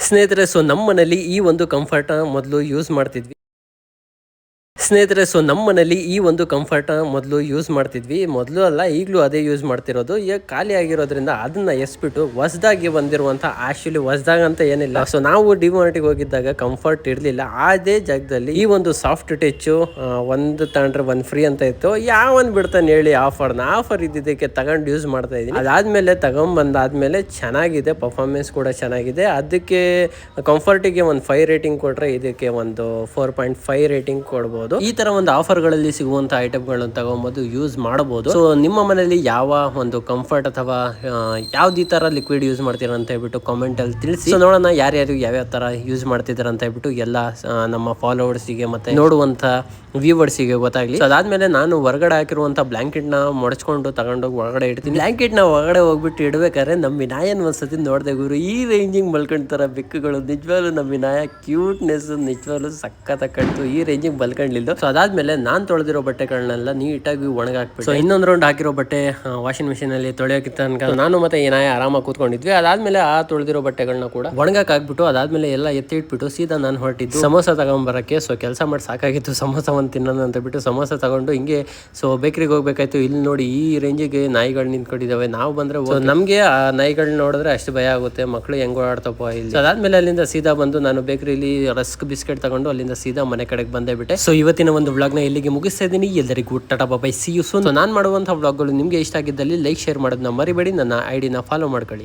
ಸ್ನೇಹಿತರೆ, ನಮ್ಮ ಮನೇಲಿ ಈ ಒಂದು ಕಂಫರ್ಟ್ ಮೊದಲು ಯೂಸ್ ಮಾಡ್ತಿದ್ವಿ. ನಮ್ಮ ಮನೇಲಿ ಈ ಒಂದು ಕಂಫರ್ಟ್ ಮೊದಲು ಯೂಸ್ ಮಾಡ್ತಿದ್ವಿ. ಮೊದಲು ಅಲ್ಲ, ಈಗಲೂ ಅದೇ ಯೂಸ್ ಮಾಡ್ತಿರೋದು. ಈಗ ಖಾಲಿ ಆಗಿರೋದ್ರಿಂದ ಅದನ್ನ ಎಸ್ಬಿಟ್ಟು ಹೊಸದಾಗಿ ಬಂದಿರುವಂಥ, ಆಕ್ಚುಲಿ ಹೊಸದಾಗ ಅಂತ ಏನಿಲ್ಲ. ನಾವು ಡಿಮಾರ್ಟಿಗೆ ಹೋಗಿದ್ದಾಗ ಕಂಫರ್ಟ್ ಇರಲಿಲ್ಲ. ಅದೇ ಜಾಗದಲ್ಲಿ ಈ ಒಂದು ಸಾಫ್ಟ್ ಟಚ್ ಒಂದು ತಗೊಂಡ್ರೆ ಒಂದು ಫ್ರೀ ಅಂತ ಇತ್ತು. ಯಾವನ್ ಬಿಡ್ತಾನೆ ಹೇಳಿ ಆಫರ್ ಇದ್ದಿದ್ದಕ್ಕೆ ತಗೊಂಡು ಯೂಸ್ ಮಾಡ್ತಾ ಇದ್ದೀನಿ. ಅದಾದ್ಮೇಲೆ ತಗೊಂಡ್ಬಂದಾದ್ಮೇಲೆ ಚೆನ್ನಾಗಿದೆ, ಪರ್ಫಾರ್ಮೆನ್ಸ್ ಕೂಡ ಚೆನ್ನಾಗಿದೆ. ಅದಕ್ಕೆ ಕಂಫರ್ಟಿಗೆ ಒಂದು 5 ರೇಟಿಂಗ್ ಕೊಟ್ರೆ ಇದಕ್ಕೆ ಒಂದು 4.5 ರೇಟಿಂಗ್ ಕೊಡ್ಬೋದು. ಈ ತರ ಒಂದು ಆಫರ್ ಗಳಲ್ಲಿ ಸಿಗುವಂತ ಐಟಮ್ಗಳನ್ನು ತಗೊಂಬೋದು, ಯೂಸ್ ಮಾಡಬಹುದು. ಸೊ ನಿಮ್ಮ ಮನೆಯಲ್ಲಿ ಯಾವ ಒಂದು ಕಂಫರ್ಟ್ ಅಥವಾ ಯಾವ್ದು ಈ ತರ ಲಿಕ್ವಿಡ್ ಯೂಸ್ ಮಾಡ್ತೀರಾ ಅಂತ ಹೇಳ್ಬಿಟ್ಟು ಕಾಮೆಂಟ್ ಅಲ್ಲಿ ತಿಳಿಸಿ. ಸೊ ನೋಡೋಣ ಯಾರ್ಯಾರು ಯಾವ್ಯಾವ ತರ ಯೂಸ್ ಮಾಡ್ತಿದಾರೆ ಅಂತ ಹೇಳ್ಬಿಟ್ಟು ಎಲ್ಲ ನಮ್ಮ ಫಾಲೋವರ್ಸ್ಗೆ ಮತ್ತೆ ನೋಡುವಂತ ವ್ಯೂವರ್ಸ್ಗೆ ಗೊತ್ತಾಗ್ಲಿ. ಅದಾದ್ಮೇಲೆ ನಾನು ಹೊರಗಡೆ ಹಾಕಿರುವಂತ ಬ್ಲಾಂಕೆಟ್ ನ ಮೊಡಚ್ಕೊಂಡು ತಗೊಂಡೋಗಿ ಒಳಗಡೆ ಇಡ್ತೀನಿ. ಬ್ಲಾಂಕೆಟ್ ನ ಒಳಗಡೆ ಹೋಗ್ಬಿಟ್ಟು ಇಡ್ಬೇಕಾದ್ರೆ ನಮ್ಮ ವಿನಾಯನ್ ಒಂದ್ಸತಿ ನೋಡ್ದೆ ಗುರು, ಈ ರೇಂಜಿಂಗ್ ಮಲ್ಕೊಂಡ್ತಾರ ಬೆಕ್ಕುಗಳು. ನಿಜವಾಗ್ಲೂ ನಮ್ಮ ವಿನಾಯ ಕ್ಯೂಟ್ನೆಸ್ ನಿಜವಾಗ್ಲೂ ಸಖತ್ ಕಟ್ತು. ಈ ರೇಂಜಿಂಗ್ ಮಲ್ಕೊಂಡಿಲ್ಲ. ಸೊ ಅದಾದ್ಮೇಲೆ ನಾನ್ ತೊಳೆದಿರೋ ಬಟ್ಟೆಗಳನ್ನೆಲ್ಲ ನೀಟಾಗಿ ಒಣಗಾಕ್ಬಿಟ್ಟು, ಇನ್ನೊಂದು ರೌಂಡ್ ಹಾಕಿರೋ ಬಟ್ಟೆ ವಾಷಿಂಗ್ ಮಿಷಿನ್ ಅಲ್ಲಿ ತೊಳೆಯೋಕೆ ತನಕ ನಾನು ಮತ್ತೆ ಏನಾಯ ಆರಾಮಾಗಿ ಕೂತ್ಕೊಂಡಿದ್ವಿ. ಅದಾದ್ಮೇಲೆ ಆ ತೊಳೆದಿರೋ ಬಟ್ಟೆಗಳನ್ನ ಕೂಡ ಒಣಗಾಕ್ ಹಾಕ್ಬಿಟ್ಟು ಅದಾದ್ಮೇಲೆ ಎಲ್ಲ ಎತ್ತಿ ಇಟ್ಬಿಟ್ಟು ಸೀದಾ ನಾನು ಹೊರಟಿದ್ದು ಸಮೋಸ ತಗೊಂಡ್ಬರಕ್ಕೆ. ಸೊ ಕೆಲಸ ಮಾಡಿ ಸಾಕಾಗಿತ್ತು, ಸಮೋಸ ಒಂದು ತಿನ್ನೋಣ ಅಂತ ಬಿಟ್ಟು ಸಮೋಸ ತಗೊಂಡು ಹಿಂಗೆ ಸೊ ಬೇಕರಿಗೆ ಹೋಗ್ಬೇಕಾಯ್ತು. ಇಲ್ಲಿ ನೋಡಿ ಈ ರೇಂಜಿಗೆ ನಾಯಿಗಳು ನಿಂತ್ಕೊಂಡಿದ್ದಾವೆ. ನಾವು ಬಂದ್ರೆ ನಮ್ಗೆ ಆ ನಾಯಿಗಳನ್ನ ನೋಡಿದ್ರೆ ಅಷ್ಟು ಭಯ ಆಗುತ್ತೆ, ಮಕ್ಕಳು ಹೆಂಗೋ ಆಡ್ತಪ್ಪ ಇಲ್ಲಿ. ಅದಾದ್ಮೇಲೆ ಅಲ್ಲಿಂದ ಸೀದಾ ಬಂದು ನಾನು ಬೇಕರಿಲಿ ರಸ್ಕ್ ಬಿಸ್ಕೆಟ್ ತಗೊಂಡು ಅಲ್ಲಿಂದ ಸೀದಾ ಮನೆ ಕಡೆಗೆ ಬಂದೇ ಬಿಟ್ಟೆ. ಸೊ ಇವತ್ತಿನ ಒಂದು ವ್ಲಾಗ್ನ ಇಲ್ಲಿಗೆ ಮುಗಿಸ್ತಾ ಇದ್ದೀನಿ. ಎಲ್ಲರಿಗೂ ಟಾಟಾ ಬಾಯ್, ಸಿ ಯು ಸೂನ್. ನಾನು ಮಾಡುವಂತಹ ವ್ಲಾಗ್ಗಳು ನಿಮಗೆ ಇಷ್ಟ ಆಗಿದ್ದಲ್ಲಿ ಲೈಕ್, ಶೇರ್ ಮಾಡೋದನ್ನ ಮರಿಬೇಡಿ. ನನ್ನ ಐಡಿನ ಫಾಲೋ ಮಾಡ್ಕೊಳ್ಳಿ.